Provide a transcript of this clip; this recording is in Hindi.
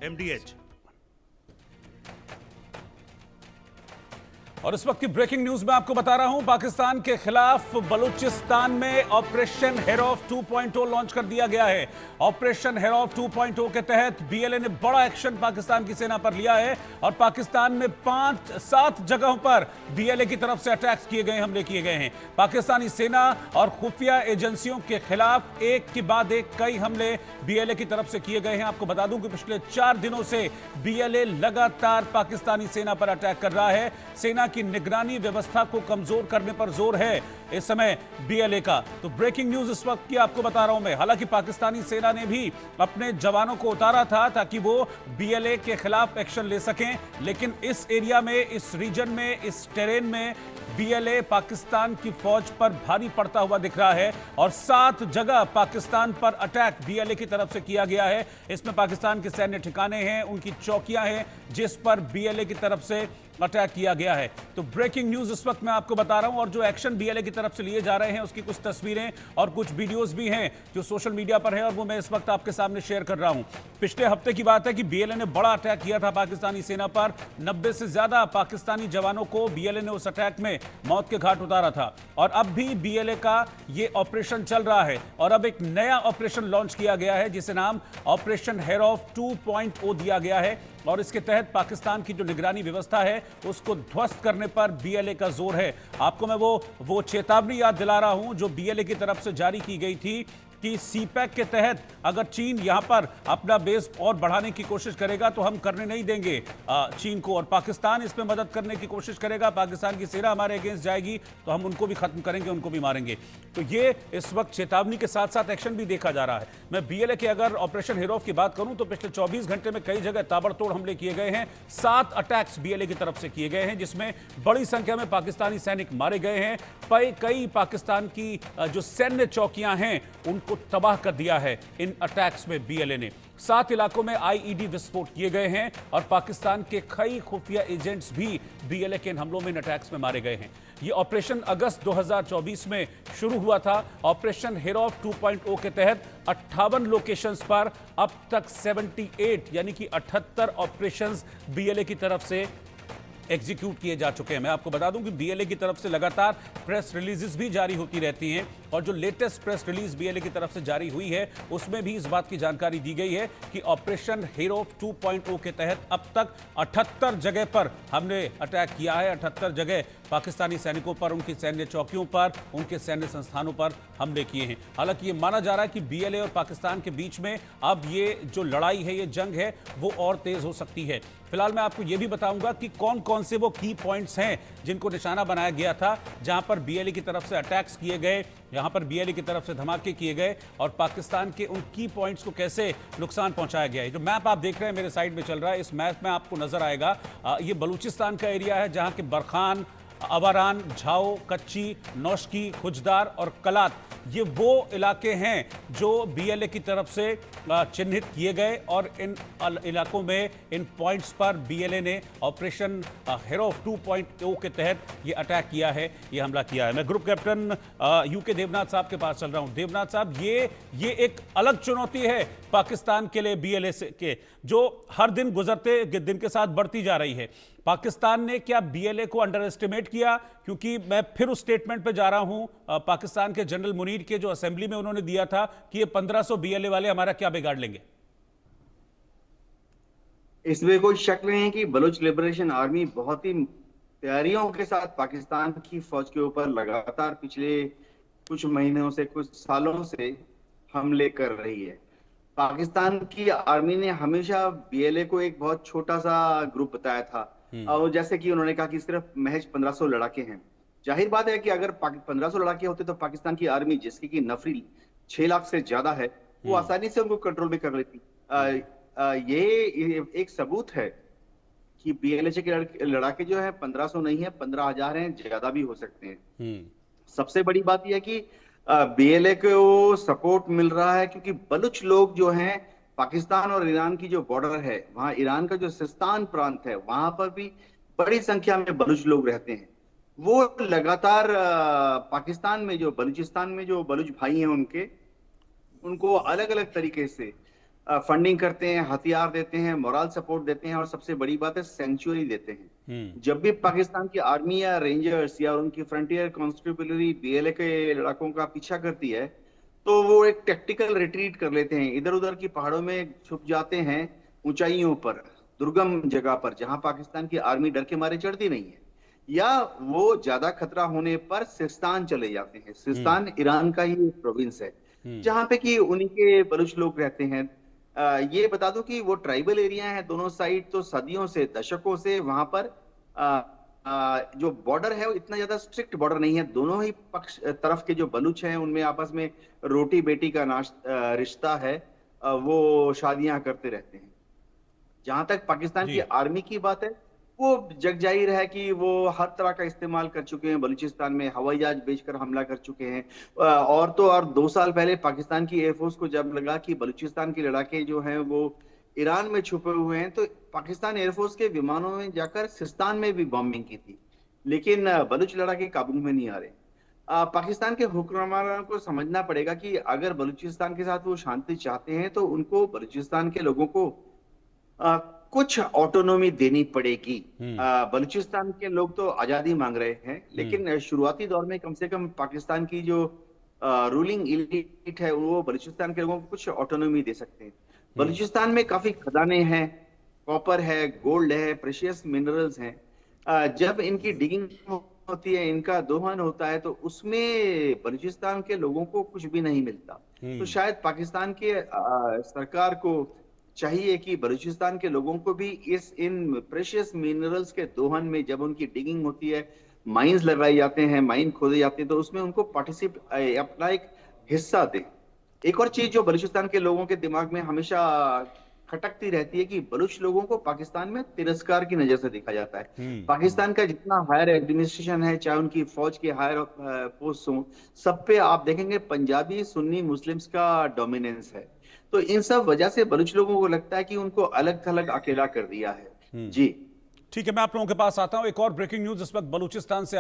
MDH। और इस वक्त की ब्रेकिंग न्यूज में आपको बता रहा हूं, पाकिस्तान के खिलाफ बलूचिस्तान में ऑपरेशन हेरॉफ 2.0 लॉन्च कर दिया गया है। ऑपरेशन हेरॉफ 2.0 के तहत बीएलए ने बड़ा एक्शन पाकिस्तान की सेना पर लिया है और पाकिस्तान में 5-7 जगहों पर बीएलए की तरफ से अटैक्स किए गए, हमले किए गए हैं। पाकिस्तानी सेना और खुफिया एजेंसियों के खिलाफ एक के बाद एक कई हमले बीएलए की तरफ से किए गए हैं। आपको बता दूं कि पिछले 4 दिनों से बीएलए लगातार पाकिस्तानी सेना पर अटैक कर रहा है। सेना की निगरानी व्यवस्था को कमजोर करने पर जोर है इस समय बीएलए का। तो ब्रेकिंग न्यूज इस वक्त की आपको बता रहा हूं मैं। हालांकि पाकिस्तानी सेना ने भी अपने जवानों को उतारा था ताकि वो बीएलए के खिलाफ एक्शन ले सकें, लेकिन इस एरिया में, इस रीजन में, इस टेरेन में बीएलए पाकिस्तान की फौज पर भारी पड़ता हुआ दिख रहा है और 7 जगह पाकिस्तान पर अटैक बीएलए की तरफ से किया गया है। इसमें पाकिस्तान के सैन्य ठिकाने हैं, उनकी चौकियां हैं जिस पर बीएलए की तरफ से अटैक किया गया है। तो ब्रेकिंग न्यूज इस वक्त मैं आपको बता रहा हूं और जो एक्शन बीएलए की तरफ से लिए जा रहे हैं उसकी कुछ तस्वीरें और कुछ वीडियोस भी हैं जो सोशल मीडिया पर है और वो मैं इस वक्त आपके सामने शेयर कर रहा हूं। पिछले हफ्ते की बात है कि बीएलए ने बड़ा अटैक किया था पाकिस्तानी सेना पर। 90 से ज्यादा पाकिस्तानी जवानों को बीएलए ने उस अटैक में मौत के घाट उतारा था और अब भी बीएलए का ये ऑपरेशन चल रहा है और अब एक नया ऑपरेशन लॉन्च किया गया है जिसे नाम ऑपरेशन हेरॉफ 2.0 दिया गया है और इसके तहत पाकिस्तान की जो निगरानी व्यवस्था है उसको ध्वस्त करने पर बीएलए का जोर है। आपको मैं वो चेतावनी याद दिला रहा हूं जो बीएलए की तरफ से जारी की गई थी कि सीपैक के तहत अगर चीन यहां पर अपना बेस और बढ़ाने की कोशिश करेगा तो हम करने नहीं देंगे चीन को, और पाकिस्तान इसमें मदद करने की कोशिश करेगा, पाकिस्तान की सेना हमारे अगेंस्ट जाएगी तो हम उनको भी खत्म करेंगे, उनको भी मारेंगे। तो ये इस वक्त चेतावनी के साथ साथ एक्शन भी देखा जा रहा है। मैं बीएलए के अगर ऑपरेशन हेरॉफ की बात करूं तो पिछले 24 घंटे में कई जगह ताबड़तोड़ हमले किए गए हैं। 7 अटैक्स बीएलए की तरफ से किए गए हैं जिसमें बड़ी संख्या में पाकिस्तानी सैनिक मारे गए हैं। कई पाकिस्तान की जो सैन्य चौकियां हैं उनको तबाह कर दिया है इन अटैक्स में बीएलए ने। 7 इलाकों में आईईडी विस्फोट किए गए हैं और पाकिस्तान के कई खुफिया एजेंट्स भी बीएलए के इन हमलों में, इन अटैक्स में मारे गए हैं। यह ऑपरेशन अगस्त 2024 में शुरू हुआ था। ऑपरेशन हेरॉफ 2.0 के तहत 58 लोकेशंस पर अब तक 78 यानी कि 78 ऑपरेशंस बीएलए की तरफ से एग्जीक्यूट किए जा चुके हैं। मैं आपको बता दूं कि बीएलए की तरफ से लगातार प्रेस रिलीजेस भी जारी होती रहती हैं और जो लेटेस्ट प्रेस रिलीज बीएलए की तरफ से जारी हुई है उसमें भी इस बात की जानकारी दी गई है कि ऑपरेशन हेरॉफ 2.0 के तहत अब तक 78 जगह पर हमने अटैक किया है। 78 जगह पाकिस्तानी सैनिकों पर, उनकी सैन्य चौकियों पर, उनके सैन्य संस्थानों पर हमले किए हैं। हालांकि ये माना जा रहा है कि बीएलए और पाकिस्तान के बीच में अब ये जो लड़ाई है, ये जंग है, वो और तेज हो सकती है। फिलहाल मैं आपको ये भी बताऊंगा कि कौन कौन से वो की पॉइंट्स हैं जिनको निशाना बनाया गया था, जहां पर बीएलए की तरफ से अटैक्स किए गए, यहां पर बीएलए की तरफ से धमाके किए गए और पाकिस्तान के उन की पॉइंट्स को कैसे नुकसान पहुंचाया गया है। जो मैप आप देख रहे हैं मेरे साइड में चल रहा है, इस मैप में आपको नजर आएगा ये बलूचिस्तान का एरिया है जहां के बरखान, अवारान, झाओ, कच्ची, नौशकी, खुजदार और कलात, ये वो इलाके हैं जो बीएलए की तरफ से चिन्हित किए गए और इन इलाकों में, इन पॉइंट्स पर बीएलए ने ऑपरेशन हेरॉफ 2.0 के तहत ये अटैक किया है, ये हमला किया है। मैं ग्रुप कैप्टन यूके देवनाथ साहब के पास चल रहा हूं। देवनाथ साहब, ये एक अलग चुनौती है पाकिस्तान के लिए बीएलए के, जो हर दिन गुजरते दिन के साथ बढ़ती जा रही है। पाकिस्तान ने क्या बीएलए को अंडर एस्टिमेट किया? क्योंकि मैं फिर उस स्टेटमेंट पे जा रहा हूं पाकिस्तान के जनरल मुनीर के, जो असेंबली में उन्होंने दिया था कि ये 1500 बीएलए वाले हमारा क्या बिगाड़ लेंगे। इसमें कोई शक नहीं है कि बलूच लिबरेशन आर्मी बहुत ही तैयारियों के साथ पाकिस्तान की फौज के ऊपर लगातार पिछले कुछ महीनों से, कुछ सालों से हमले कर रही है। पाकिस्तान की आर्मी ने हमेशा बीएलए को एक बहुत छोटा सा ग्रुप बताया था और जैसे कि उन्होंने कहा कि सिर्फ महज 1500 लड़ाके हैं। जाहिर बात है कि अगर 1500 लड़ाके होते तो पाकिस्तान की आर्मी, जिसकी की नफरी 6 लाख से ज्यादा है, वो आसानी से उनको कंट्रोल में कर लेती। ये एक सबूत है कि बीएलए के लड़ाके जो है 1500 नहीं है, 15,000 हैं, ज्यादा भी हो सकते हैं। सबसे बड़ी बात यह है कि बीएलए को सपोर्ट मिल रहा है क्योंकि बलूच लोग जो हैं, पाकिस्तान और ईरान की जो बॉर्डर है, वहां ईरान का जो सिस्तान प्रांत है, वहां पर भी बड़ी संख्या में बलूच लोग रहते हैं। वो लगातार पाकिस्तान में, जो बलूचिस्तान में जो बलूच भाई हैं, उनको अलग अलग तरीके से फंडिंग करते हैं, हथियार देते हैं, मोरल सपोर्ट देते हैं और सबसे बड़ी बात है सेंचुरी देते हैं। जब भी पाकिस्तान की आर्मी या रेंजर्स या उनकी फ्रंटियर कॉन्स्टेबलरी बीएलए के लड़ाकों का पीछा करती है, तो वो एक टैक्टिकल रिट्रीट कर लेते हैं, इधर उधर की पहाड़ों में छुप जाते हैं, ऊंचाइयों पर, दुर्गम जगह पर, जहां पाकिस्तान की आर्मी डर के मारे चढ़ती नहीं है, या वो ज्यादा खतरा होने पर सिस्तान चले जाते हैं। सिस्तान ईरान का ही एक प्रोविंस है, जहां पे कि उन्हीं के बलूच लोग रहते हैं। ये बता दूं कि वो ट्राइबल एरिया है दोनों साइड, तो सदियों से, दशकों से वहां पर जो बॉर्डर है वो इतना ज्यादा स्ट्रिक्ट बॉर्डर नहीं है। दोनों ही पक्ष तरफ के जो बलूच हैं उनमें आपस में रोटी बेटी का रिश्ता है, वो शादियां करते रहते हैं। जहां तक पाकिस्तान की जी। आर्मी की बात है, वो जग जाहिर है कि वो हर तरह का इस्तेमाल कर चुके हैं। बलूचिस्तान में हवाई जहाज भेजकर हमला कर चुके हैं। और तो और 2 साल पहले पाकिस्तान की एयरफोर्स को जब लगा कि बलूचिस्तान के लड़ाके जो हैं वो ईरान में छुपे हुए हैं, तो पाकिस्तान एयरफोर्स के विमानों में जाकर सिस्तान में भी बॉम्बिंग की थी। लेकिन बलूच लड़ाके काबू में नहीं आ रहे। पाकिस्तान के हुक्मरानों को समझना पड़ेगा कि अगर बलूचिस्तान के साथ वो शांति चाहते हैं तो उनको बलूचिस्तान के लोगों को अ, कुछ ऑटोनॉमी देनी पड़ेगी। बलूचिस्तान के लोग तो आजादी मांग रहे हैं, लेकिन शुरुआती दौर में कम से कम पाकिस्तान की जो रूलिंग इलीट है वो बलूचिस्तान के लोगों को कुछ ऑटोनॉमी दे सकते हैं। बलूचिस्तान में काफी खदानें हैं, कॉपर है, गोल्ड है, प्रेशियस मिनरल्स हैं। जब इनकी डिगिंग होती है, इनका दोहन होता है, तो उसमें बलूचिस्तान के लोगों को कुछ भी नहीं मिलता। तो शायद पाकिस्तान के सरकार को चाहिए कि बलूचिस्तान के लोगों को भी इस इन प्रेशियस मिनरल्स के दोहन में, जब उनकी डिगिंग होती है, माइंस लगाए जाते हैं, माइन खोदे जाते हैं, तो उसमें उनको अपना एक हिस्सा दे। एक और चीज जो बलूचिस्तान के लोगों के दिमाग में हमेशा खटकती रहती है कि बलूच लोगों को पाकिस्तान में तिरस्कार की नजर से देखा जाता है। पाकिस्तान का जितना हायर एडमिनिस्ट्रेशन है, चाहे उनकी फौज के हायर पोस्ट हो, सब पे आप देखेंगे पंजाबी सुन्नी मुस्लिम्स का डोमिनेंस है। तो इन सब वजह से बलूच लोगों को लगता है कि उनको अलग थलग अकेला कर दिया है। जी। ठीक है, मैं आप लोगों के पास आता हूं। एक और ब्रेकिंग न्यूज इस वक्त बलूचिस्तान से